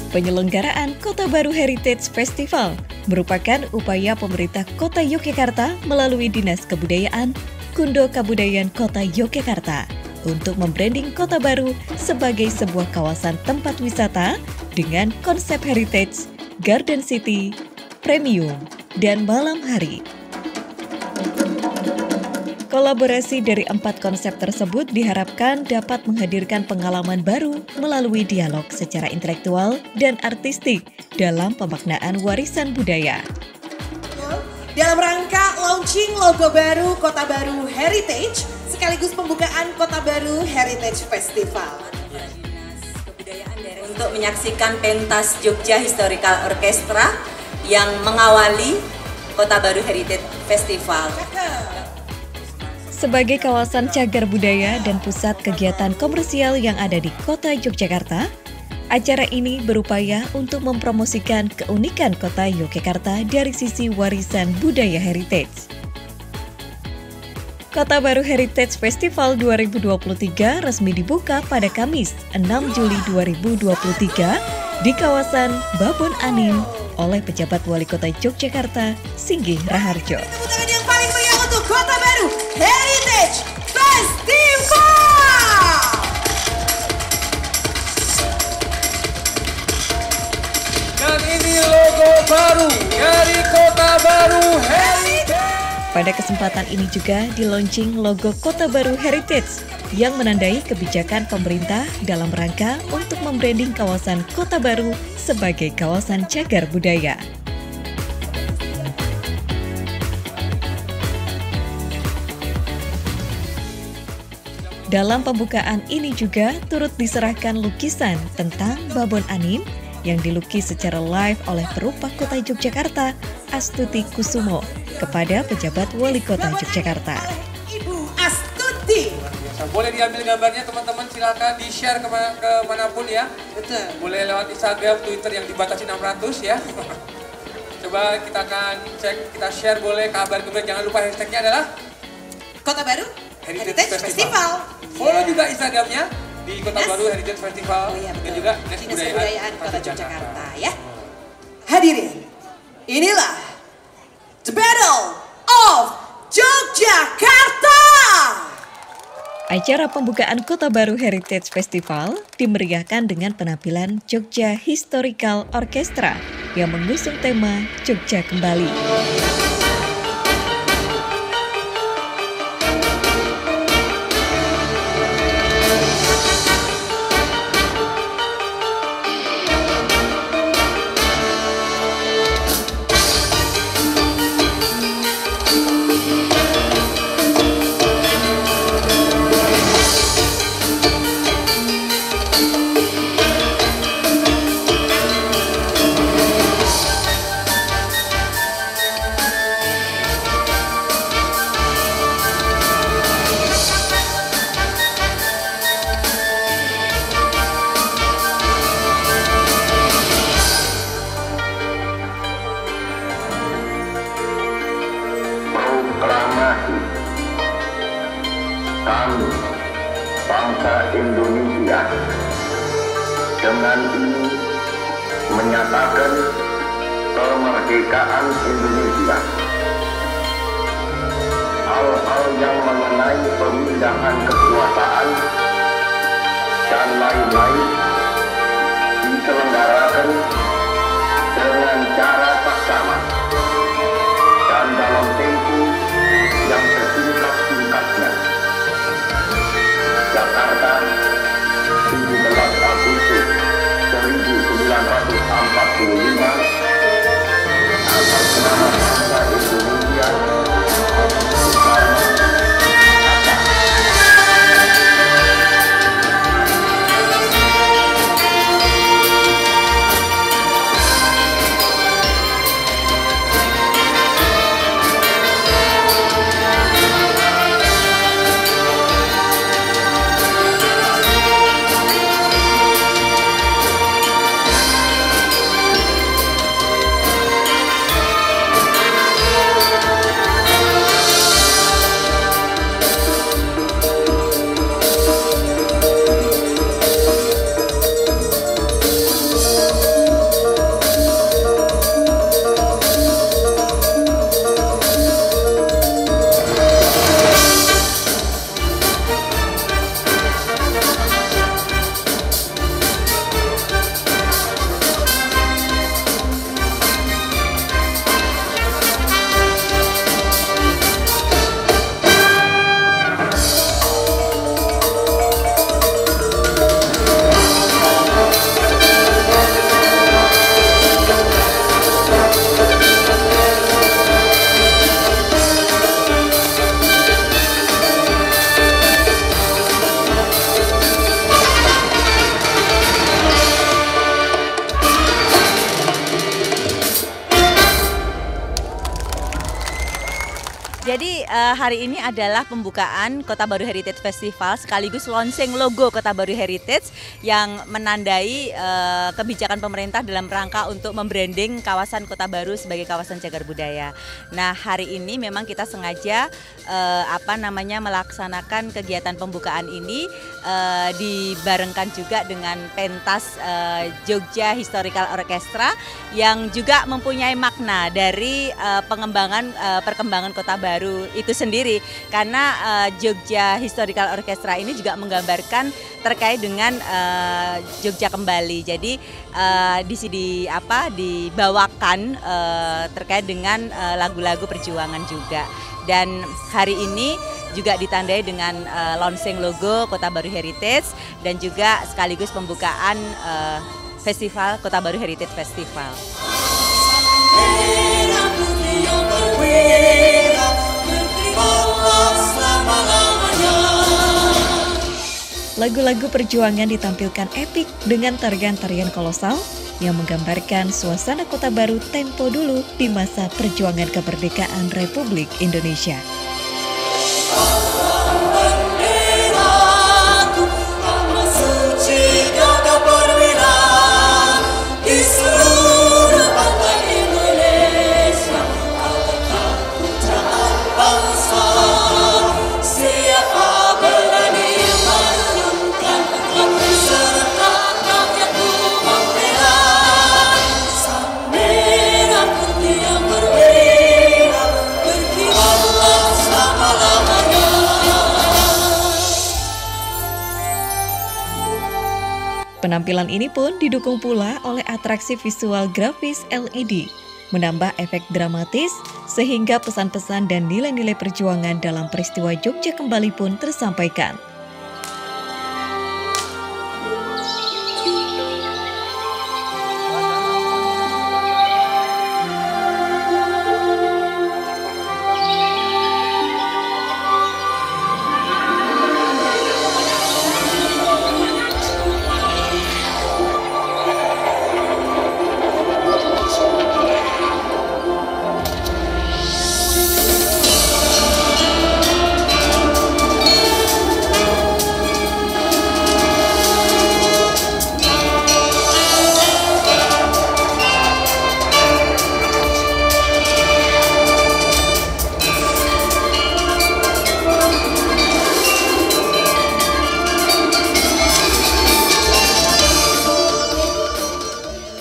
Penyelenggaraan Kota Baru Heritage Festival merupakan upaya pemerintah Kota Yogyakarta melalui Dinas Kebudayaan, Kundo Kabudayaan Kota Yogyakarta untuk membranding Kota Baru sebagai sebuah kawasan tempat wisata dengan konsep heritage, garden city, premium, dan malam hari. Kolaborasi dari 4 konsep tersebut diharapkan dapat menghadirkan pengalaman baru melalui dialog secara intelektual dan artistik dalam pemaknaan warisan budaya. Dalam rangka launching logo baru Kota Baru Heritage sekaligus pembukaan Kota Baru Heritage Festival. Dinas Kebudayaan Daerah untuk menyaksikan pentas Jogja Historical Orchestra yang mengawali Kota Baru Heritage Festival. Sebagai kawasan cagar budaya dan pusat kegiatan komersial yang ada di Kota Yogyakarta, acara ini berupaya untuk mempromosikan keunikan Kota Yogyakarta dari sisi warisan budaya heritage. Kota Baru Heritage Festival 2023 resmi dibuka pada Kamis 6 Juli 2023 di kawasan Babon Anim oleh pejabat Wali Kota Yogyakarta, Singgih Raharjo. Tepuk tangan yang paling meriah untuk Kota Baru Heritage Festival! Dan ini logo baru dari Kota Baru Heritage. Pada kesempatan ini juga di-launching logo Kota Baru Heritage yang menandai kebijakan pemerintah dalam rangka untuk membranding kawasan Kota Baru sebagai kawasan cagar budaya. Dalam pembukaan ini juga turut diserahkan lukisan tentang Babon Anim yang dilukis secara live oleh perupa Kota Yogyakarta, Astuti Kusumo, kepada pejabat Wali Kota Yogyakarta. Ibu Astuti. Boleh diambil gambarnya teman-teman, silakan di-share kemanapun ya. Betul. Boleh lewat Instagram, Twitter yang dibatasi 600 ya. Coba kita akan cek, kita share boleh kabar gembira. Jangan lupa hashtagnya adalah Kota Baru Heritage Festival. Follow juga Instagramnya di Kota Baru Heritage Festival. Oh iya, dan betul. juga Dinas Kebudayaan Kota Yogyakarta Yogyakarta ya. Hadirin, inilah The Battle of Yogyakarta. Acara pembukaan Kota Baru Heritage Festival dimeriahkan dengan penampilan Jogja Historical Orchestra yang mengusung tema Jogja Kembali. Kami, bangsa Indonesia, dengan ini menyatakan kemerdekaan Indonesia. Hal-hal yang mengenai pemindahan kekuasaan dan lain-lain diselenggarakan dengan cara seksama dan dalam tempo yang sesingkat-singkatnya. Jakarta, 17 Agustus 1945, Jadi hari ini adalah pembukaan Kota Baru Heritage Festival sekaligus launching logo Kota Baru Heritage yang menandai kebijakan pemerintah dalam rangka untuk membranding kawasan Kota Baru sebagai kawasan cagar budaya. Nah, hari ini memang kita sengaja melaksanakan kegiatan pembukaan ini dibarengkan juga dengan pentas Jogja Historical Orchestra yang juga mempunyai makna dari perkembangan Kota Baru itu sendiri, karena Jogja Historical Orchestra ini juga menggambarkan terkait dengan Jogja kembali. Jadi di sini dibawakan terkait dengan lagu-lagu perjuangan juga. Dan hari ini juga ditandai dengan launching logo Kota Baru Heritage dan juga sekaligus pembukaan festival Kota Baru Heritage Festival. Lagu-lagu perjuangan ditampilkan epik dengan tarian-tarian kolosal yang menggambarkan suasana Kota Baru tempo dulu di masa perjuangan kemerdekaan Republik Indonesia. Penampilan ini pun didukung pula oleh atraksi visual grafis LED, menambah efek dramatis sehingga pesan-pesan dan nilai-nilai perjuangan dalam peristiwa Jogja kembali pun tersampaikan.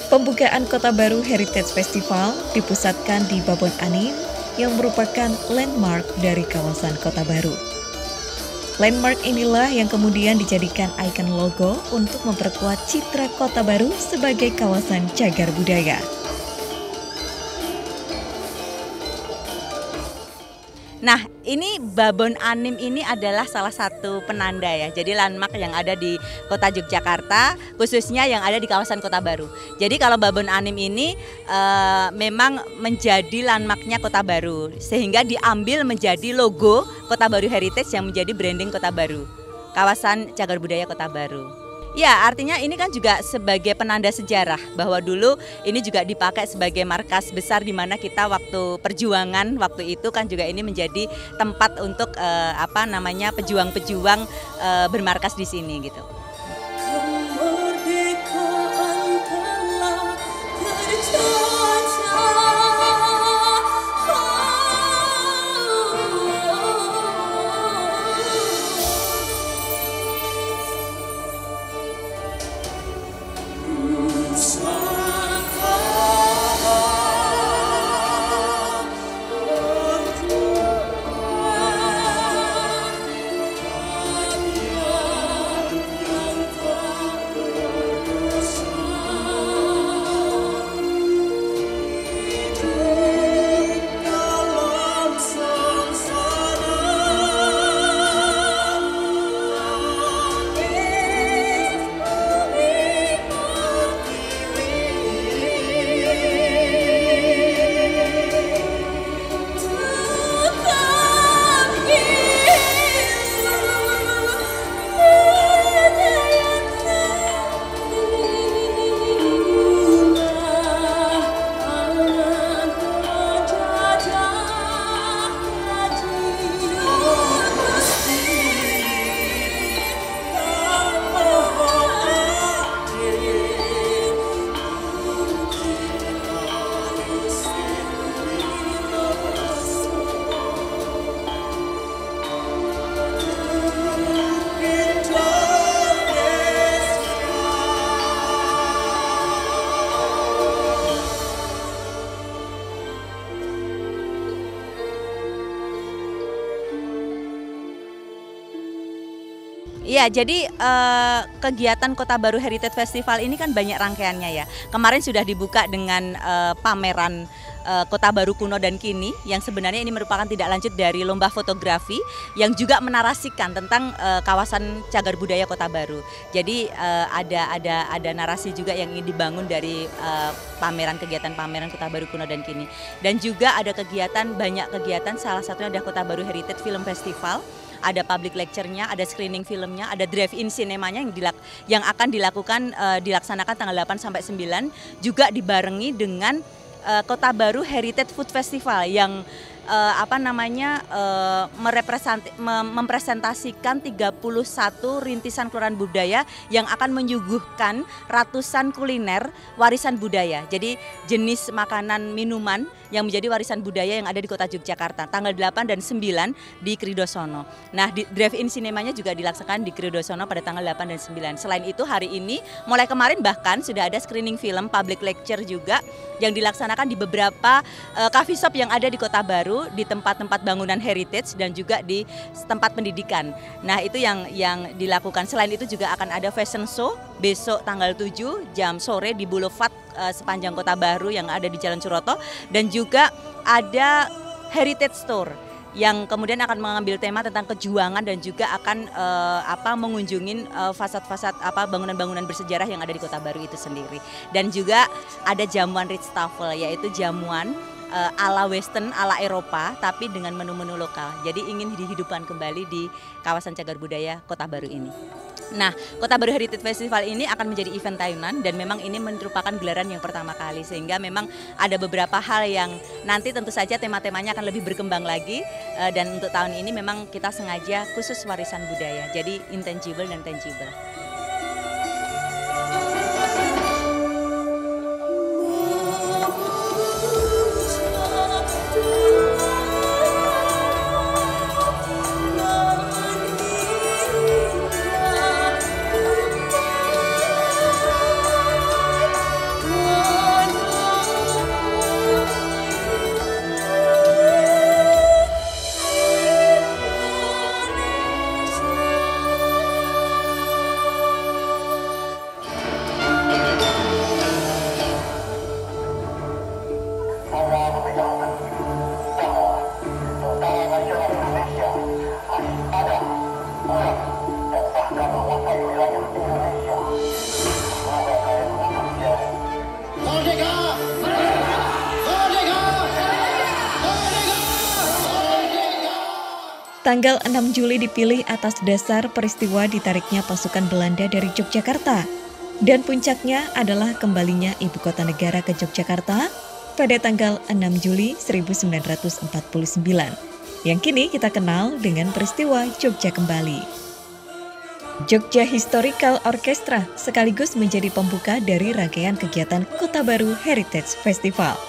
Pembukaan Kota Baru Heritage Festival dipusatkan di Babon Anim yang merupakan landmark dari kawasan Kota Baru. Landmark inilah yang kemudian dijadikan ikon logo untuk memperkuat citra Kota Baru sebagai kawasan cagar budaya. Nah, ini Babon Anim ini adalah salah satu penanda ya. Jadi landmark yang ada di Kota Yogyakarta, khususnya yang ada di kawasan Kota Baru. Jadi kalau Babon Anim ini memang menjadi landmarknya Kota Baru, sehingga diambil menjadi logo Kota Baru Heritage yang menjadi branding Kota Baru, kawasan cagar budaya Kota Baru. Ya, artinya ini kan juga sebagai penanda sejarah bahwa dulu ini juga dipakai sebagai markas besar di mana kita waktu perjuangan waktu itu kan juga ini menjadi tempat untuk pejuang-pejuang bermarkas di sini gitu. Ya, jadi kegiatan Kota Baru Heritage Festival ini kan banyak rangkaiannya ya. Kemarin sudah dibuka dengan pameran Kota Baru Kuno dan Kini, yang sebenarnya ini merupakan tidak lanjut dari lomba fotografi yang juga menarasikan tentang kawasan cagar budaya Kota Baru. Jadi ada narasi juga yang ingin dibangun dari kegiatan pameran Kota Baru Kuno dan Kini. Dan juga ada banyak kegiatan, salah satunya ada Kota Baru Heritage Film Festival. Ada public lecture-nya, ada screening filmnya, ada drive-in sinemanya yang akan dilaksanakan tanggal 8 sampai 9, juga dibarengi dengan Kota Baru Heritage Food Festival yang mempresentasikan 31 rintisan kelurahan budaya yang akan menyuguhkan ratusan kuliner warisan budaya. Jadi jenis makanan minuman yang menjadi warisan budaya yang ada di Kota Yogyakarta tanggal 8 dan 9 di Kridosono. Nah, di drive-in sinemanya juga dilaksanakan di Kridosono pada tanggal 8 dan 9. Selain itu hari ini mulai kemarin bahkan sudah ada screening film, public lecture juga yang dilaksanakan di beberapa coffee shop yang ada di Kota Baru, di tempat-tempat bangunan heritage dan juga di tempat pendidikan. Nah, itu yang dilakukan. Selain itu juga akan ada fashion show besok tanggal 7 jam sore di Boulevard sepanjang Kota Baru yang ada di Jalan Suroto, dan juga ada heritage store yang kemudian akan mengambil tema tentang kejuangan dan juga akan mengunjungi fasad-fasad bangunan-bangunan bersejarah yang ada di Kota Baru itu sendiri. Dan juga ada jamuan Ritz-Tafel, yaitu jamuan ala western, ala Eropa, tapi dengan menu-menu lokal. Jadi ingin dihidupkan kembali di kawasan cagar budaya Kota Baru ini. Nah, Kota Baru Heritage Festival ini akan menjadi event tahunan dan memang ini merupakan gelaran yang pertama kali, sehingga memang ada beberapa hal yang nanti tentu saja tema-temanya akan lebih berkembang lagi, dan untuk tahun ini memang kita sengaja khusus warisan budaya, jadi intangible dan tangible. Tanggal 6 Juli dipilih atas dasar peristiwa ditariknya pasukan Belanda dari Yogyakarta. Dan puncaknya adalah kembalinya ibu kota negara ke Yogyakarta pada tanggal 6 Juli 1949, yang kini kita kenal dengan peristiwa Jogja Kembali. Jogja Historical Orchestra sekaligus menjadi pembuka dari rangkaian kegiatan Kota Baru Heritage Festival.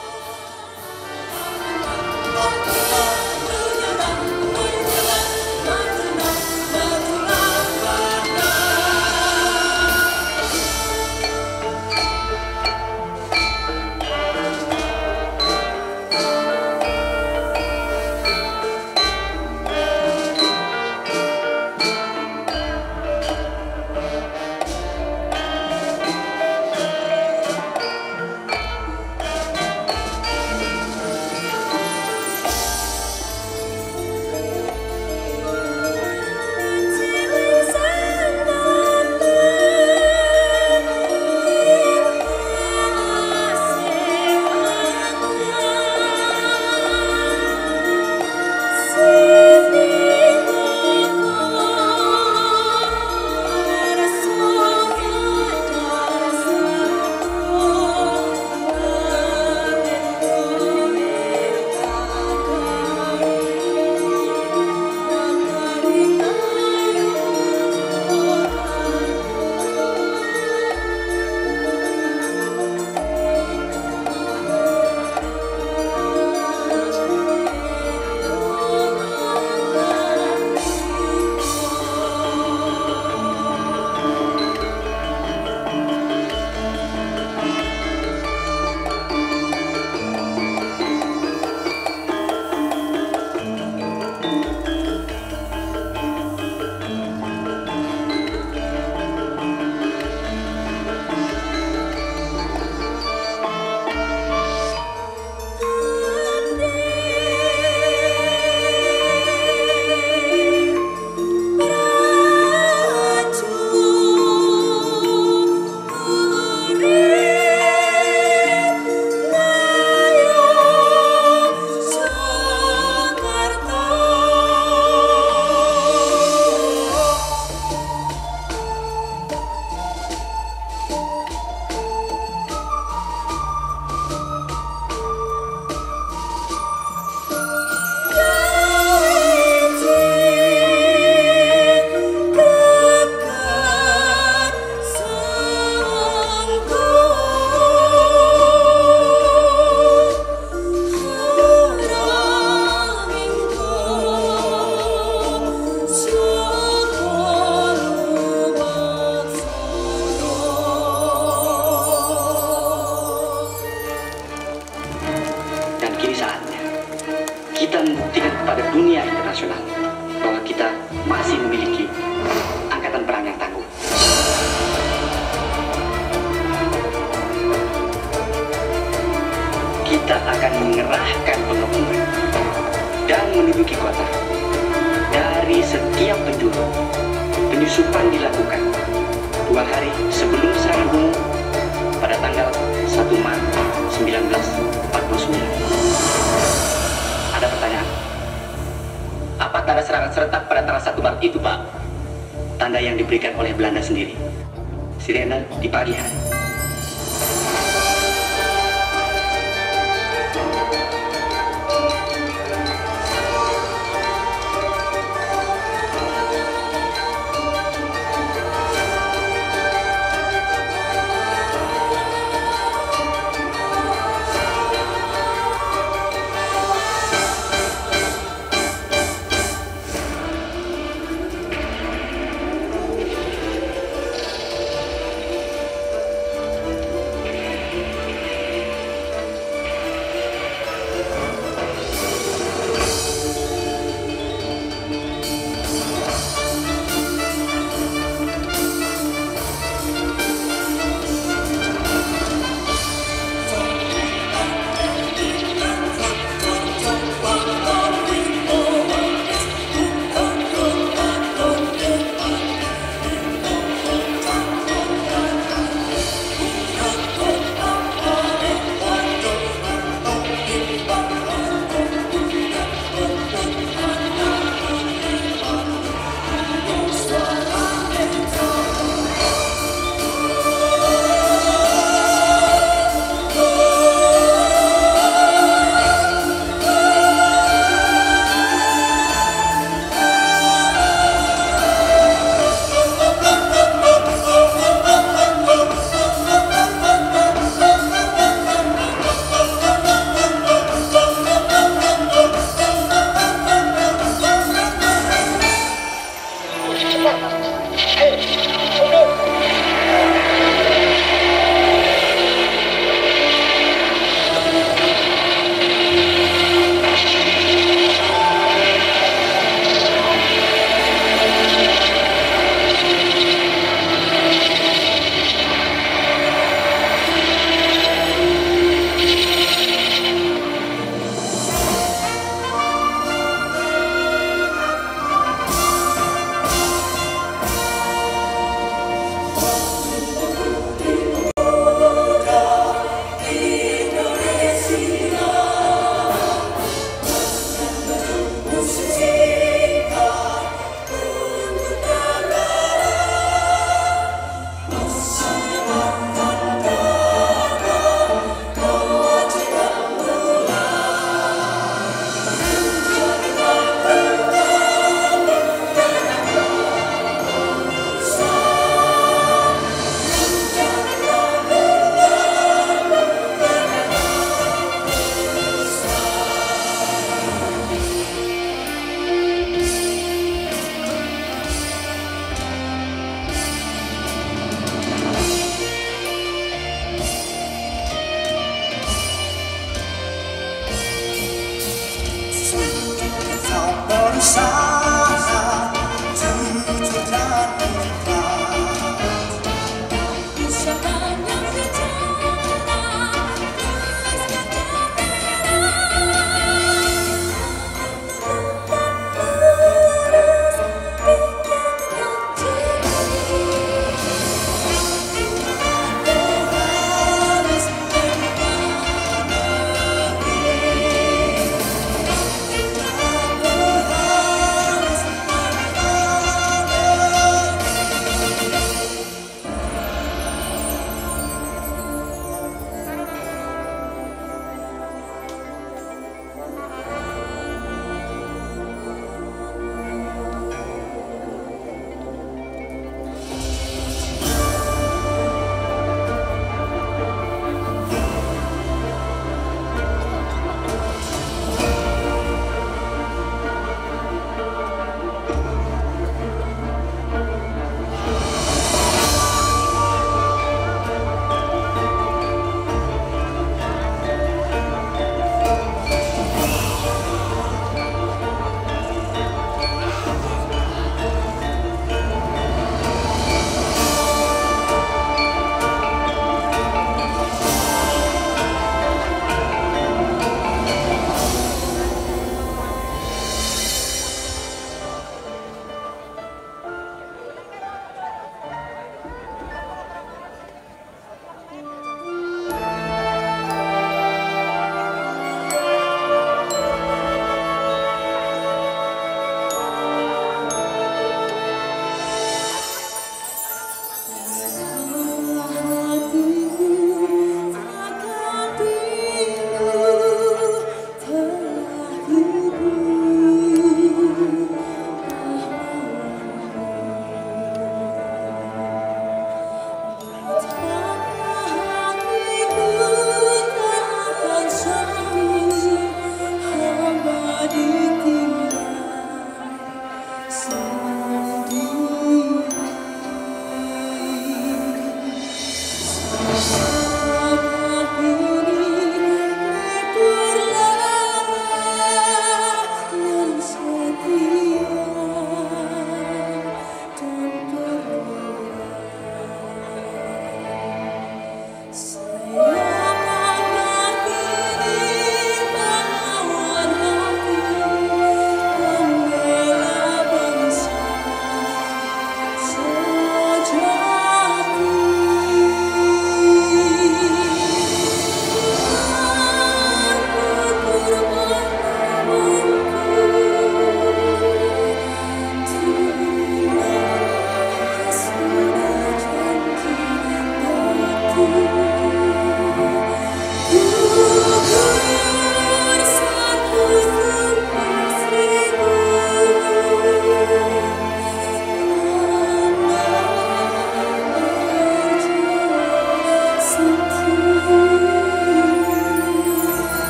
kita membuktikan kepada dunia internasional bahwa kita masih memiliki angkatan perang yang tangguh. Kita akan mengerahkan penggabungan dan menduduki kota. Dari setiap penjuru, penyusupan dilakukan 2 hari sebelum serangan umum pada tanggal 1 Maret 1949. Ada pertanyaan? Apa tanda serangan serentak pada tanggal 1 Maret itu, Pak? Tanda yang diberikan oleh Belanda sendiri. Sirene di pagi hari.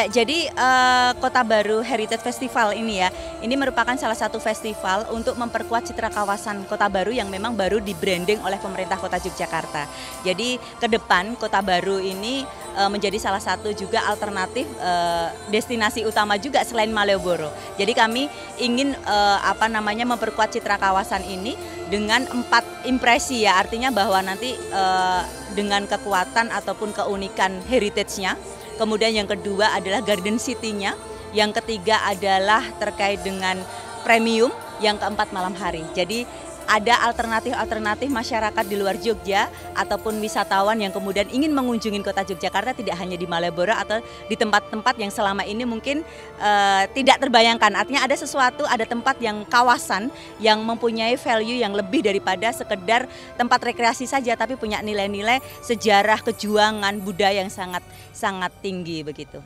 Ya, jadi Kota Baru Heritage Festival ini ya, ini merupakan salah satu festival untuk memperkuat citra kawasan Kota Baru yang memang baru di-branding oleh pemerintah Kota Yogyakarta. Jadi ke depan Kota Baru ini menjadi salah satu juga alternatif destinasi utama juga selain Malioboro. Jadi kami ingin memperkuat citra kawasan ini dengan 4 impresi ya, artinya bahwa nanti dengan kekuatan ataupun keunikan heritage-nya. Kemudian yang kedua adalah Garden City-nya, yang ketiga adalah terkait dengan premium, yang keempat malam hari. Jadi ada alternatif-alternatif masyarakat di luar Jogja ataupun wisatawan yang kemudian ingin mengunjungi kota Yogyakarta tidak hanya di Malioboro atau di tempat-tempat yang selama ini mungkin tidak terbayangkan. Artinya ada sesuatu, ada tempat yang kawasan yang mempunyai value yang lebih daripada sekedar tempat rekreasi saja, tapi punya nilai-nilai sejarah, kejuangan, budaya yang sangat tinggi begitu.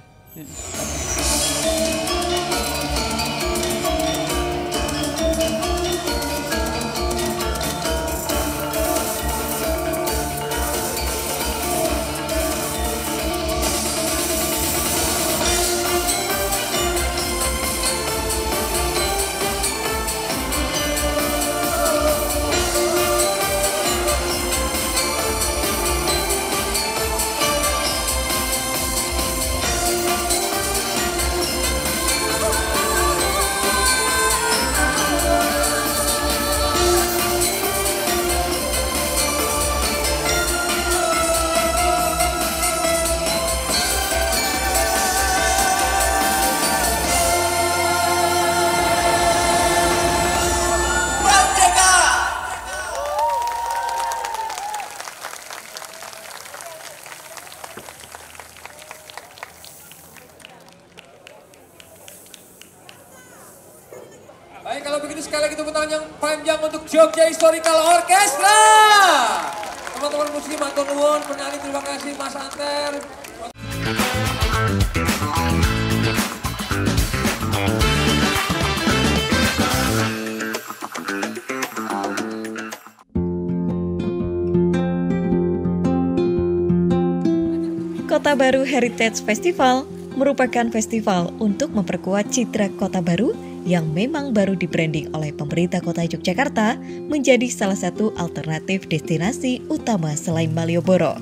Baik, kalau begitu sekali lagi tepuk tangan yang panjang untuk Jogja Historical Orchestra. Teman-teman muslim matur nuwun, penari terima kasih Mas Anter. Kota Baru Heritage Festival merupakan festival untuk memperkuat citra Kota Baru yang memang baru di-branding oleh pemerintah Kota Yogyakarta menjadi salah satu alternatif destinasi utama selain Malioboro.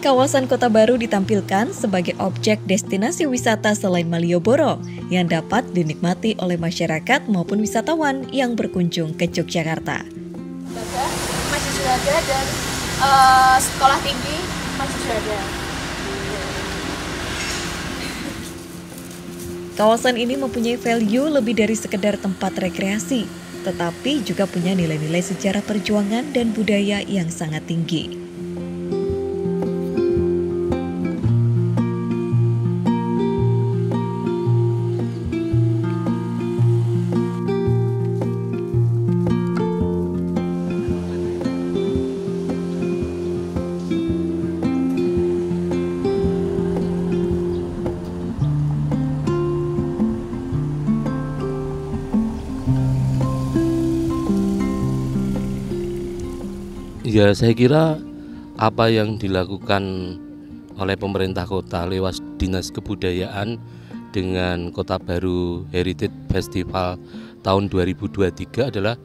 Kawasan Kota Baru ditampilkan sebagai objek destinasi wisata selain Malioboro yang dapat dinikmati oleh masyarakat maupun wisatawan yang berkunjung ke Yogyakarta. Masih Suhada dan sekolah tinggi Masih Suhada. Kawasan ini mempunyai value lebih dari sekedar tempat rekreasi, tetapi juga punya nilai-nilai sejarah perjuangan dan budaya yang sangat tinggi. Ya, saya kira apa yang dilakukan oleh pemerintah kota lewat Dinas Kebudayaan dengan Kota Baru Heritage Festival tahun 2023 adalah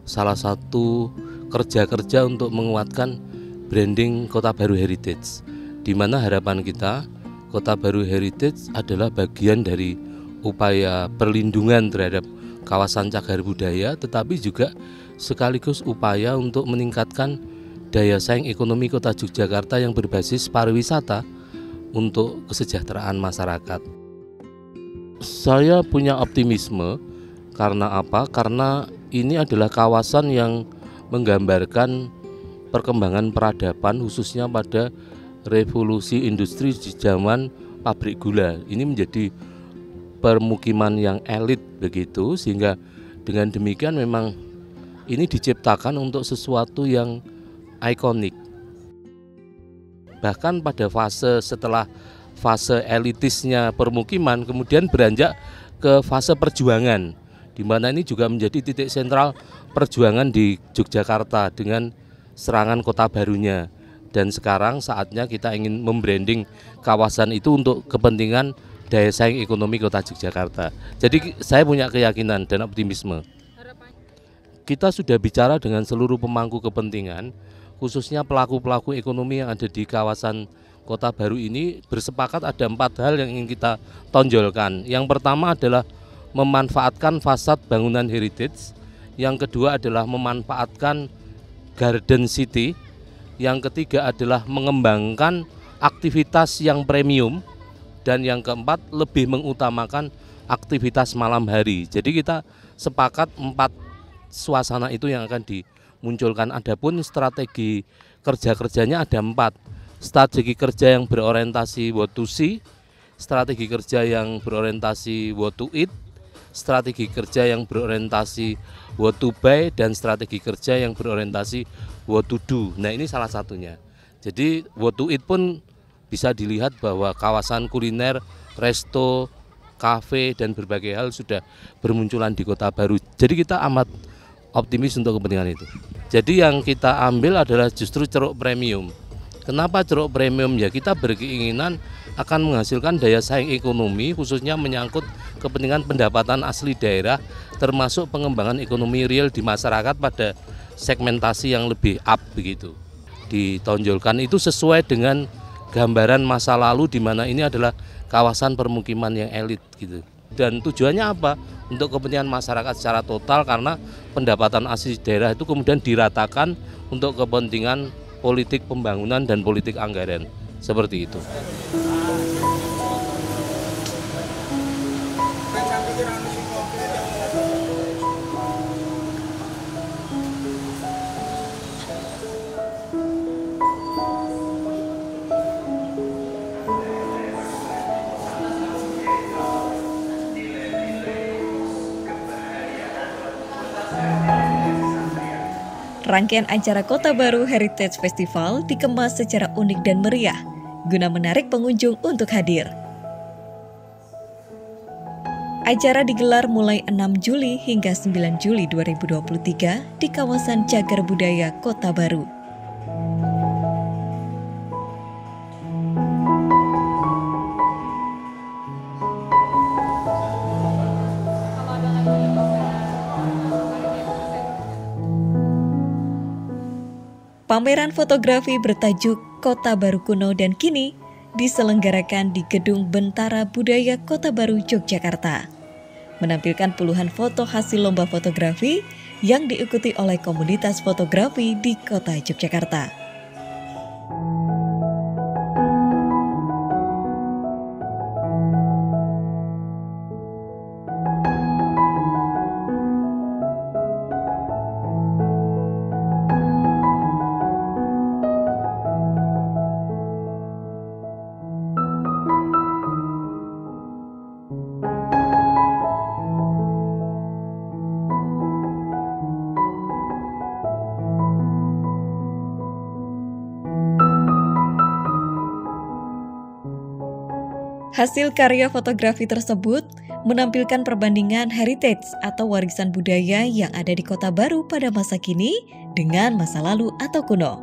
salah satu kerja-kerja untuk menguatkan branding Kota Baru Heritage, di mana harapan kita Kota Baru Heritage adalah bagian dari upaya perlindungan terhadap kawasan cagar budaya, tetapi juga sekaligus upaya untuk meningkatkan daya saing ekonomi Kota Yogyakarta yang berbasis pariwisata untuk kesejahteraan masyarakat. Saya punya optimisme karena apa? Karena ini adalah kawasan yang menggambarkan perkembangan peradaban khususnya pada revolusi industri di zaman pabrik gula. Ini menjadi permukiman yang elit begitu, sehingga dengan demikian memang ini diciptakan untuk sesuatu yang ikonik. Bahkan pada fase setelah fase elitisnya permukiman kemudian beranjak ke fase perjuangan, di mana ini juga menjadi titik sentral perjuangan di Yogyakarta dengan serangan Kota Barunya. Dan sekarang saatnya kita ingin membranding kawasan itu untuk kepentingan daya saing ekonomi Kota Yogyakarta. Jadi saya punya keyakinan dan optimisme. Kita sudah bicara dengan seluruh pemangku kepentingan, khususnya pelaku-pelaku ekonomi yang ada di kawasan Kota Baru ini, bersepakat ada 4 hal yang ingin kita tonjolkan. Yang pertama adalah memanfaatkan fasad bangunan heritage. Yang kedua adalah memanfaatkan garden city. Yang ketiga adalah mengembangkan aktivitas yang premium. Dan yang keempat lebih mengutamakan aktivitas malam hari. Jadi kita sepakat 4 suasana itu yang akan dimunculkan. Adapun strategi kerja-kerjanya ada 4. Strategi kerja yang berorientasi what to see, strategi kerja yang berorientasi what to eat, strategi kerja yang berorientasi what to buy, dan strategi kerja yang berorientasi what to do. Nah, ini salah satunya. Jadi what to eat pun bisa dilihat bahwa kawasan kuliner, resto, kafe, dan berbagai hal sudah bermunculan di Kota Baru. Jadi kita amat optimis untuk kepentingan itu. Jadi yang kita ambil adalah justru ceruk premium. Kenapa ceruk premium? Ya kita berkeinginan akan menghasilkan daya saing ekonomi, khususnya menyangkut kepentingan pendapatan asli daerah, termasuk pengembangan ekonomi real di masyarakat pada segmentasi yang lebih up begitu. Ditonjolkan itu sesuai dengan gambaran masa lalu di mana ini adalah kawasan permukiman yang elit gitu. Dan tujuannya apa? Untuk kepentingan masyarakat secara total, karena pendapatan asli daerah itu kemudian diratakan untuk kepentingan politik pembangunan dan politik anggaran. Seperti itu. Rangkaian acara Kota Baru Heritage Festival dikemas secara unik dan meriah, guna menarik pengunjung untuk hadir. Acara digelar mulai 6 Juli hingga 9 Juli 2023 di kawasan Cagar Budaya Kota Baru. Pameran fotografi bertajuk Kota Baru Kuno dan Kini diselenggarakan di Gedung Bentara Budaya Kota Baru, Yogyakarta. Menampilkan puluhan foto hasil lomba fotografi yang diikuti oleh komunitas fotografi di Kota Yogyakarta. Hasil karya fotografi tersebut menampilkan perbandingan heritage atau warisan budaya yang ada di Kota Baru pada masa kini dengan masa lalu atau kuno.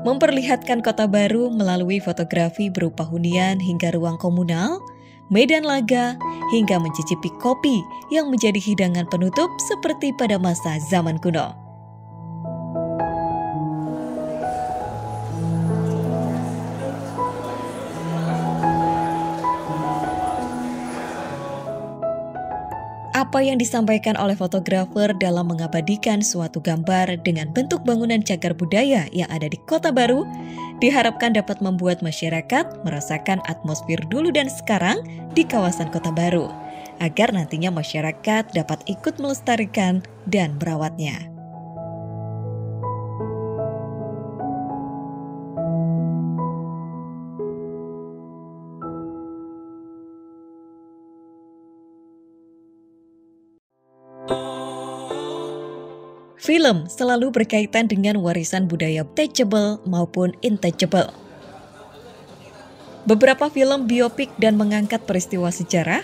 Memperlihatkan Kota Baru melalui fotografi berupa hunian hingga ruang komunal, medan laga, hingga mencicipi kopi yang menjadi hidangan penutup seperti pada masa zaman kuno. Apa yang disampaikan oleh fotografer dalam mengabadikan suatu gambar dengan bentuk bangunan cagar budaya yang ada di Kota Baru diharapkan dapat membuat masyarakat merasakan atmosfer dulu dan sekarang di kawasan Kota Baru, agar nantinya masyarakat dapat ikut melestarikan dan merawatnya. Film selalu berkaitan dengan warisan budaya tangible maupun intangible. Beberapa film biopik dan mengangkat peristiwa sejarah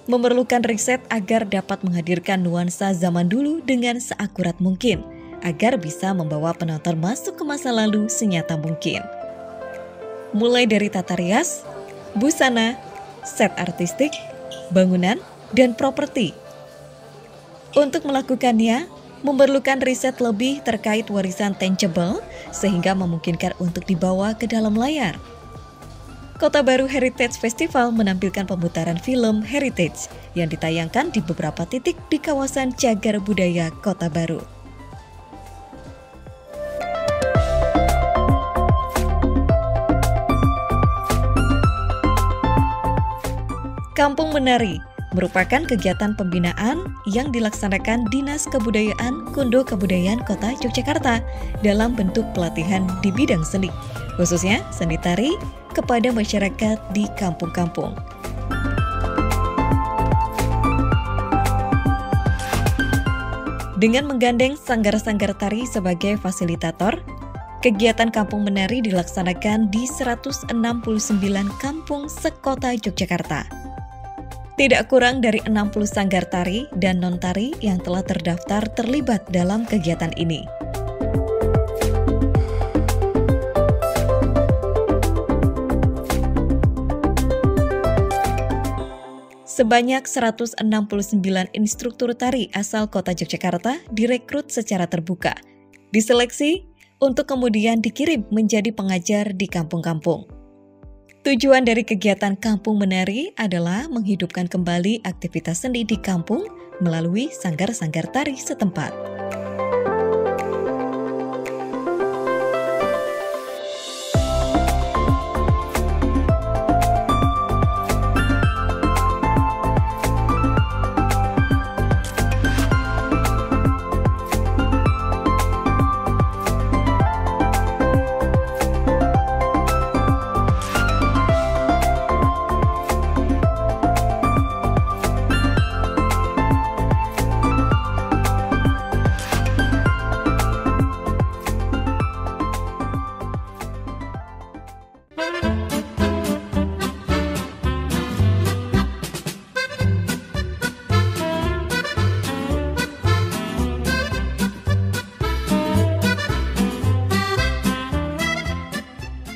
memerlukan riset agar dapat menghadirkan nuansa zaman dulu dengan seakurat mungkin, agar bisa membawa penonton masuk ke masa lalu senyata mungkin. Mulai dari tata rias, busana, set artistik, bangunan, dan properti. Untuk melakukannya, memerlukan riset lebih terkait warisan tangible sehingga memungkinkan untuk dibawa ke dalam layar. Kota Baru Heritage Festival menampilkan pemutaran film Heritage yang ditayangkan di beberapa titik di kawasan Cagar Budaya Kota Baru. Kampung Menari merupakan kegiatan pembinaan yang dilaksanakan Dinas Kebudayaan Kundo Kebudayaan Kota Yogyakarta dalam bentuk pelatihan di bidang seni, khususnya seni tari, kepada masyarakat di kampung-kampung. Dengan menggandeng sanggar-sanggar tari sebagai fasilitator, kegiatan Kampung Menari dilaksanakan di 169 kampung sekota Yogyakarta. Tidak kurang dari 60 sanggar tari dan non-tari yang telah terdaftar terlibat dalam kegiatan ini. Sebanyak 169 instruktur tari asal kota Yogyakarta direkrut secara terbuka, diseleksi untuk kemudian dikirim menjadi pengajar di kampung-kampung. Tujuan dari kegiatan Kampung Menari adalah menghidupkan kembali aktivitas seni di kampung melalui sanggar-sanggar tari setempat.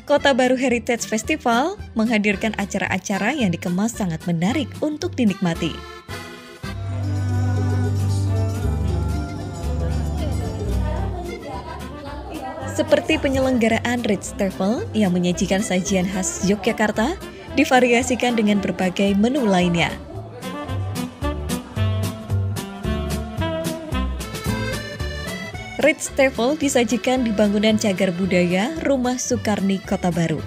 Kota Baru Heritage Festival menghadirkan acara-acara yang dikemas sangat menarik untuk dinikmati. Seperti penyelenggaraan Ritz-Tafel yang menyajikan sajian khas Yogyakarta, divariasikan dengan berbagai menu lainnya. Ritz-Tafel disajikan di bangunan Cagar Budaya Rumah Sukarni Kota Baru.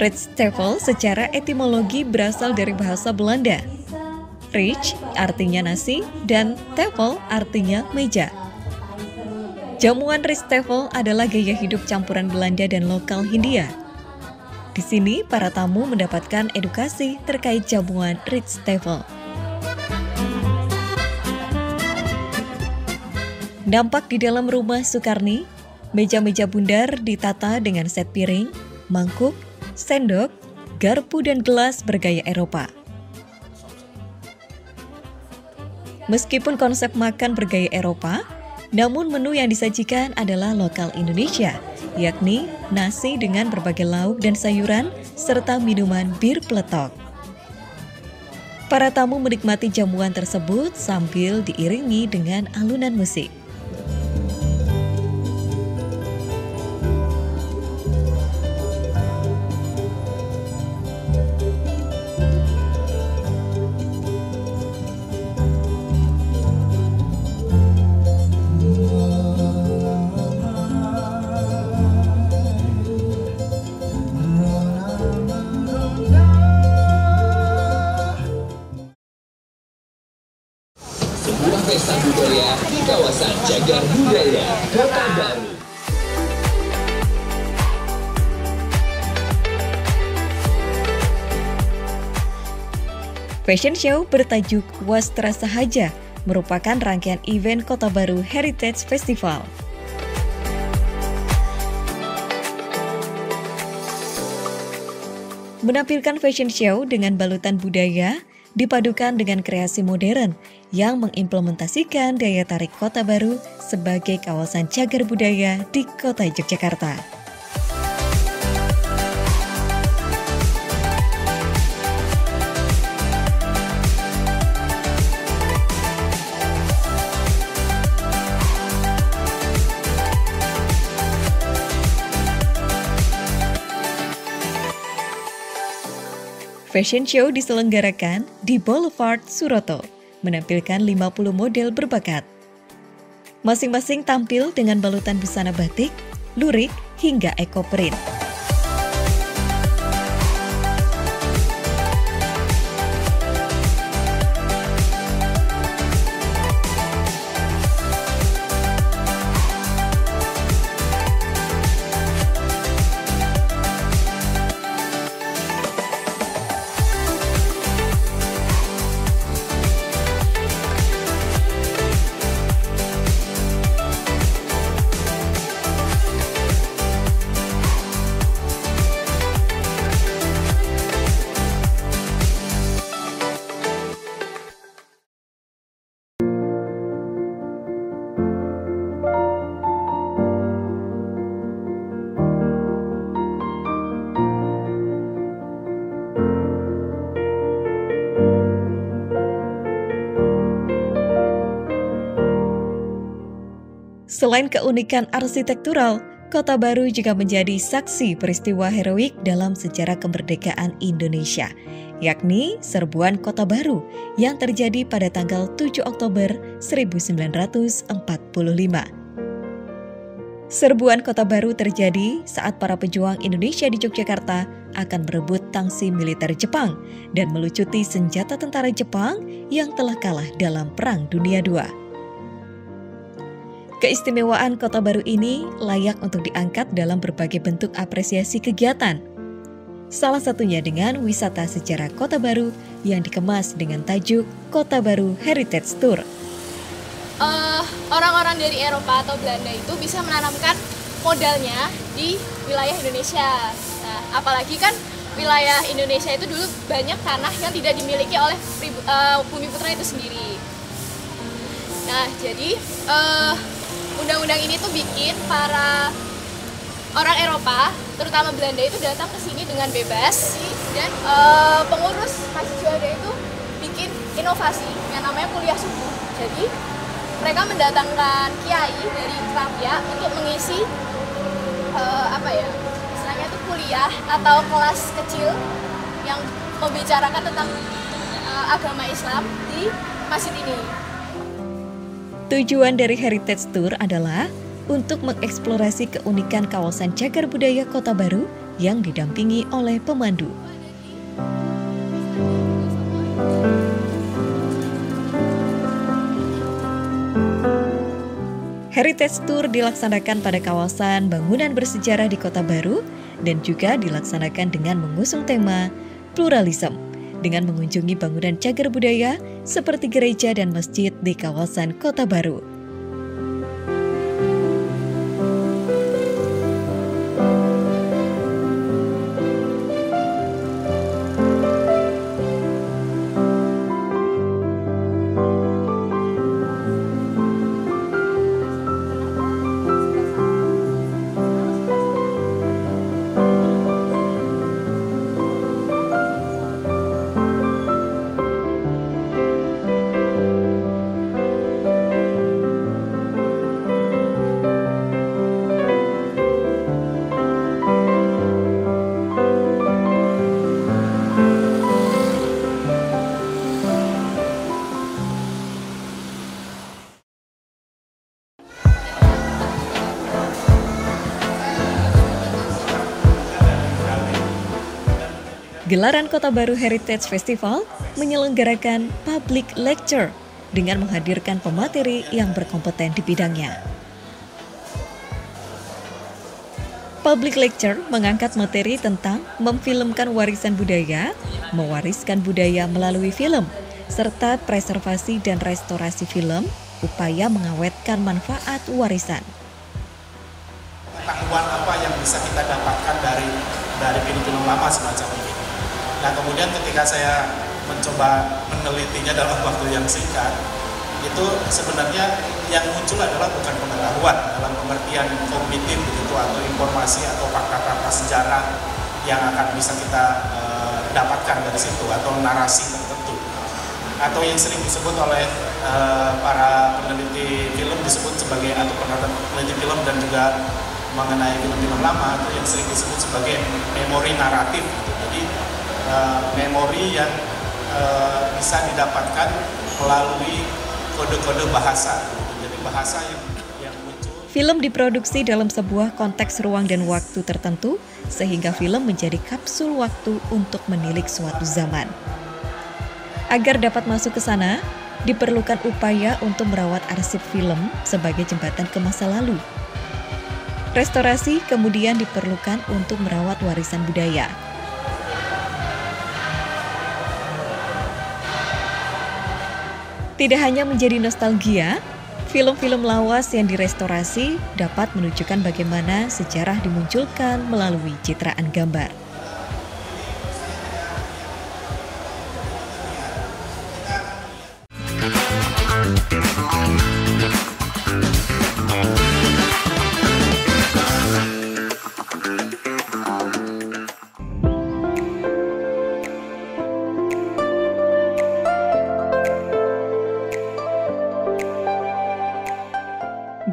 Ritz-Tafel secara etimologi berasal dari bahasa Belanda. Rich artinya nasi dan tafel artinya meja. Jamuan Ritz-Tafel adalah gaya hidup campuran Belanda dan lokal Hindia. Di sini, para tamu mendapatkan edukasi terkait jamuan Ritz-Tafel. Nampak di dalam rumah Sukarni, meja-meja bundar ditata dengan set piring, mangkuk, sendok, garpu dan gelas bergaya Eropa. Meskipun konsep makan bergaya Eropa, namun menu yang disajikan adalah lokal Indonesia, yakni nasi dengan berbagai lauk dan sayuran, serta minuman bir peletok. Para tamu menikmati jamuan tersebut sambil diiringi dengan alunan musik. Pesta Budaya di kawasan Cagar Budaya Kota Baru. Fashion show bertajuk Wastra Sahaja merupakan rangkaian event Kota Baru Heritage Festival. Menampilkan fashion show dengan balutan budaya dipadukan dengan kreasi modern yang mengimplementasikan daya tarik Kota Baru sebagai kawasan cagar budaya di Kota Yogyakarta. Fashion show diselenggarakan di Boulevard Suroto, menampilkan 50 model berbakat. Masing-masing tampil dengan balutan busana batik, lurik, hingga ekoprint. Selain keunikan arsitektural, Kota Baru juga menjadi saksi peristiwa heroik dalam sejarah kemerdekaan Indonesia, yakni Serbuan Kota Baru yang terjadi pada tanggal 7 Oktober 1945. Serbuan Kota Baru terjadi saat para pejuang Indonesia di Yogyakarta akan merebut tangsi militer Jepang dan melucuti senjata tentara Jepang yang telah kalah dalam Perang Dunia II. Keistimewaan Kota Baru ini layak untuk diangkat dalam berbagai bentuk apresiasi kegiatan. Salah satunya dengan wisata sejarah Kota Baru yang dikemas dengan tajuk Kota Baru Heritage Tour. Orang-orang dari Eropa atau Belanda itu bisa menanamkan modalnya di wilayah Indonesia. Nah, apalagi kan wilayah Indonesia itu dulu banyak tanah yang tidak dimiliki oleh Bumiputra itu sendiri. Nah, jadi undang-undang ini tuh bikin para orang Eropa, terutama Belanda itu datang ke sini dengan bebas, dan pengurus mahasiswa itu bikin inovasi yang namanya kuliah subuh. Jadi mereka mendatangkan kiai dari Krapia untuk mengisi istilahnya itu kuliah atau kelas kecil yang membicarakan tentang agama Islam di masjid ini. Tujuan dari Heritage Tour adalah untuk mengeksplorasi keunikan kawasan cagar budaya Kota Baru yang didampingi oleh pemandu. Heritage Tour dilaksanakan pada kawasan bangunan bersejarah di Kota Baru dan juga dilaksanakan dengan mengusung tema pluralisme, dengan mengunjungi bangunan cagar budaya seperti gereja dan masjid di kawasan Kota Baru. Gelaran Kota Baru Heritage Festival menyelenggarakan public lecture dengan menghadirkan pemateri yang berkompeten di bidangnya. Public lecture mengangkat materi tentang memfilmkan warisan budaya, mewariskan budaya melalui film, serta preservasi dan restorasi film, upaya mengawetkan manfaat warisan. Pengetahuan apa yang bisa kita dapatkan dari film-film lama semacam ini. Nah kemudian ketika saya mencoba menelitinya dalam waktu yang singkat, itu sebenarnya yang muncul adalah bukan pengetahuan dalam pengertian kognitif begitu, atau informasi atau fakta-fakta sejarah yang akan bisa kita dapatkan dari situ, atau narasi tertentu, atau yang sering disebut oleh para peneliti film disebut sebagai, atau peneliti film dan juga mengenai film-film lama, atau yang sering disebut sebagai memori naratif gitu. Jadi memori yang bisa didapatkan melalui kode-kode bahasa. Jadi bahasa yang muncul. Film diproduksi dalam sebuah konteks ruang dan waktu tertentu, sehingga film menjadi kapsul waktu untuk menilik suatu zaman. Agar dapat masuk ke sana, diperlukan upaya untuk merawat arsip film sebagai jembatan ke masa lalu. Restorasi kemudian diperlukan untuk merawat warisan budaya. Tidak hanya menjadi nostalgia, film-film lawas yang direstorasi dapat menunjukkan bagaimana sejarah dimunculkan melalui citraan gambar.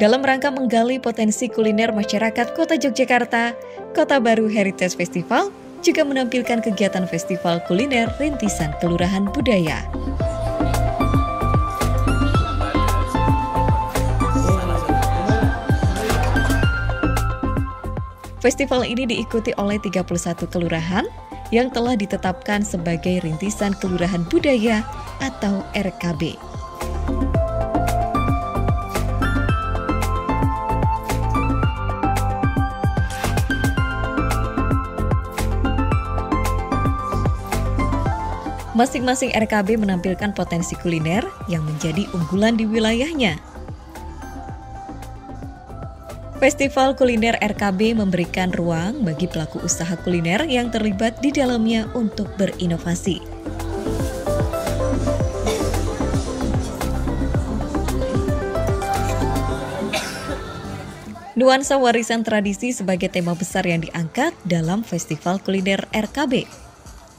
Dalam rangka menggali potensi kuliner masyarakat Kota Yogyakarta, Kota Baru Heritage Festival juga menampilkan kegiatan festival kuliner rintisan Kelurahan Budaya. Festival ini diikuti oleh 31 kelurahan yang telah ditetapkan sebagai rintisan Kelurahan Budaya atau RKB. Masing-masing RKB menampilkan potensi kuliner yang menjadi unggulan di wilayahnya. Festival Kuliner RKB memberikan ruang bagi pelaku usaha kuliner yang terlibat di dalamnya untuk berinovasi. Nuansa warisan tradisi sebagai tema besar yang diangkat dalam Festival Kuliner RKB.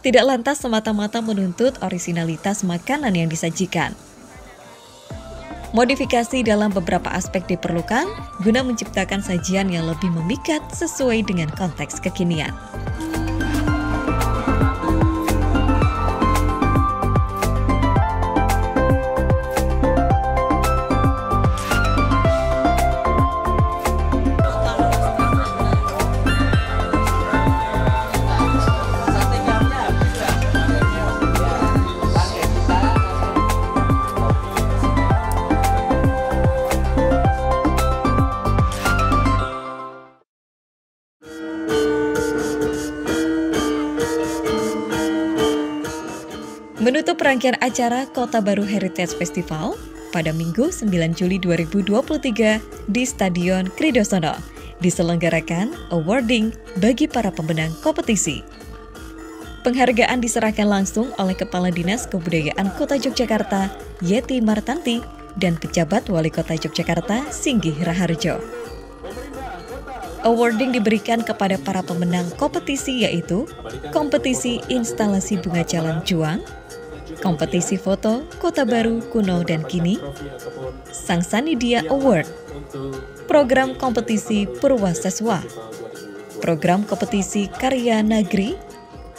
Tidak lantas semata-mata menuntut orisinalitas makanan yang disajikan. Modifikasi dalam beberapa aspek diperlukan guna menciptakan sajian yang lebih memikat sesuai dengan konteks kekinian. Menutup rangkaian acara Kota Baru Heritage Festival pada Minggu 9 Juli 2023 di Stadion Kridosono diselenggarakan awarding bagi para pemenang kompetisi. Penghargaan diserahkan langsung oleh Kepala Dinas Kebudayaan Kota Yogyakarta, Yeti Martanti, dan Pejabat Wali Kota Yogyakarta, Singgih Raharjo. Awarding diberikan kepada para pemenang kompetisi yaitu kompetisi instalasi bunga Jalan Juang, kompetisi foto Kota Baru Kuno dan Kini, Sang Sanidia Award, program kompetisi Purwaseswa, program kompetisi Karya Nagri,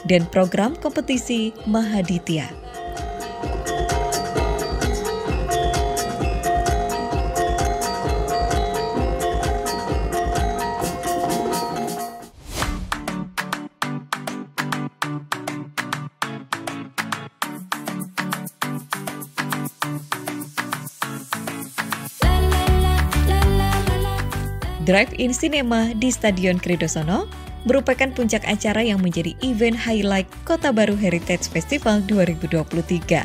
dan program kompetisi Mahaditya. Drive-in Cinema di Stadion Kridosono merupakan puncak acara yang menjadi event highlight Kota Baru Heritage Festival 2023.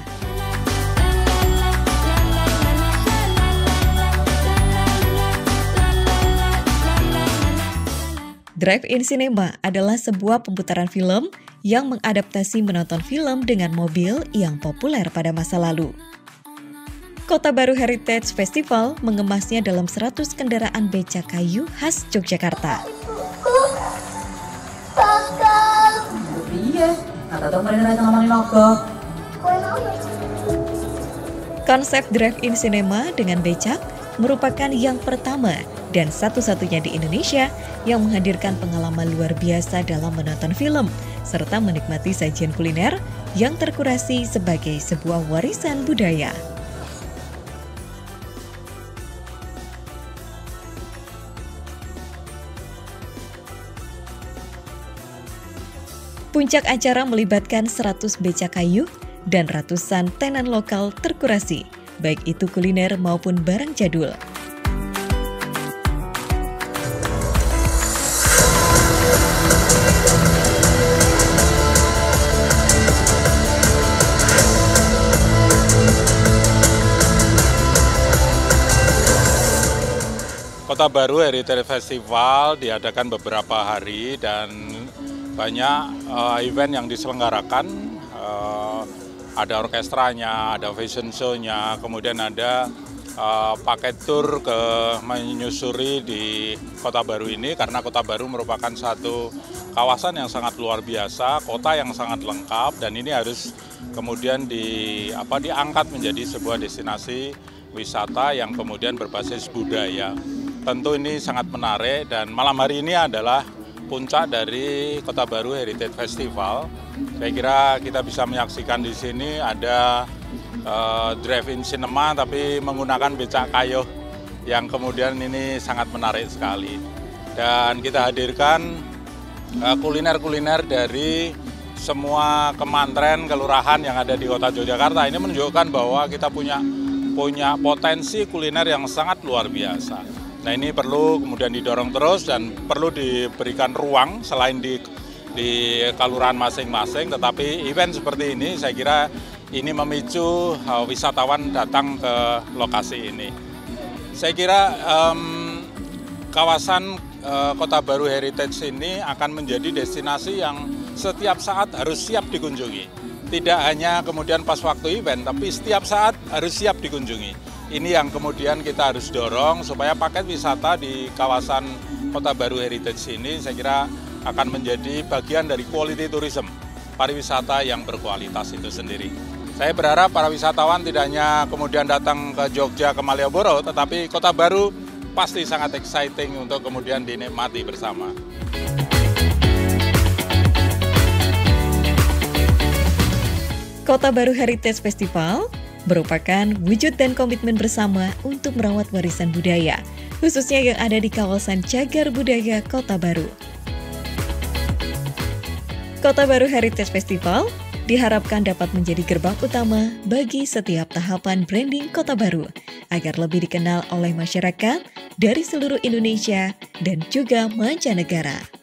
Drive-in Cinema adalah sebuah pemutaran film yang mengadaptasi menonton film dengan mobil yang populer pada masa lalu. Kota Baru Heritage Festival mengemasnya dalam 100 kendaraan becak kayu khas Yogyakarta. Konsep Drive-in Cinema dengan becak merupakan yang pertama dan satu-satunya di Indonesia yang menghadirkan pengalaman luar biasa dalam menonton film, serta menikmati sajian kuliner yang terkurasi sebagai sebuah warisan budaya. Puncak acara melibatkan 100 becak kayu dan ratusan tenan lokal terkurasi, baik itu kuliner maupun barang jadul. Kota Baru Heritage Festival diadakan beberapa hari dan banyak event yang diselenggarakan. Ada orkestranya, ada fashion show-nya, kemudian ada paket tour ke menyusuri di Kota Baru ini, karena Kota Baru merupakan satu kawasan yang sangat luar biasa, kota yang sangat lengkap, dan ini harus kemudian diangkat menjadi sebuah destinasi wisata yang kemudian berbasis budaya. Tentu ini sangat menarik, dan malam hari ini adalah puncak dari Kota Baru Heritage Festival. Saya kira kita bisa menyaksikan di sini ada drive-in cinema tapi menggunakan becak kayu yang kemudian ini sangat menarik sekali. Dan kita hadirkan kuliner-kuliner dari semua kementerian, kelurahan yang ada di Kota Yogyakarta. Ini menunjukkan bahwa kita punya potensi kuliner yang sangat luar biasa. Nah, ini perlu kemudian didorong terus dan perlu diberikan ruang selain di kelurahan masing-masing, tetapi event seperti ini saya kira ini memicu wisatawan datang ke lokasi ini. Saya kira kawasan Kota Baru Heritage ini akan menjadi destinasi yang setiap saat harus siap dikunjungi. Tidak hanya kemudian pas waktu event, tapi setiap saat harus siap dikunjungi. Ini yang kemudian kita harus dorong supaya paket wisata di kawasan Kota Baru Heritage ini saya kira akan menjadi bagian dari quality tourism, pariwisata yang berkualitas itu sendiri. Saya berharap para wisatawan tidak hanya kemudian datang ke Jogja, ke Malioboro, tetapi Kota Baru pasti sangat exciting untuk kemudian dinikmati bersama. Kota Baru Heritage Festival merupakan wujud dan komitmen bersama untuk merawat warisan budaya, khususnya yang ada di kawasan Cagar Budaya Kota Baru. Kota Baru Heritage Festival diharapkan dapat menjadi gerbang utama bagi setiap tahapan branding Kota Baru, agar lebih dikenal oleh masyarakat dari seluruh Indonesia dan juga mancanegara.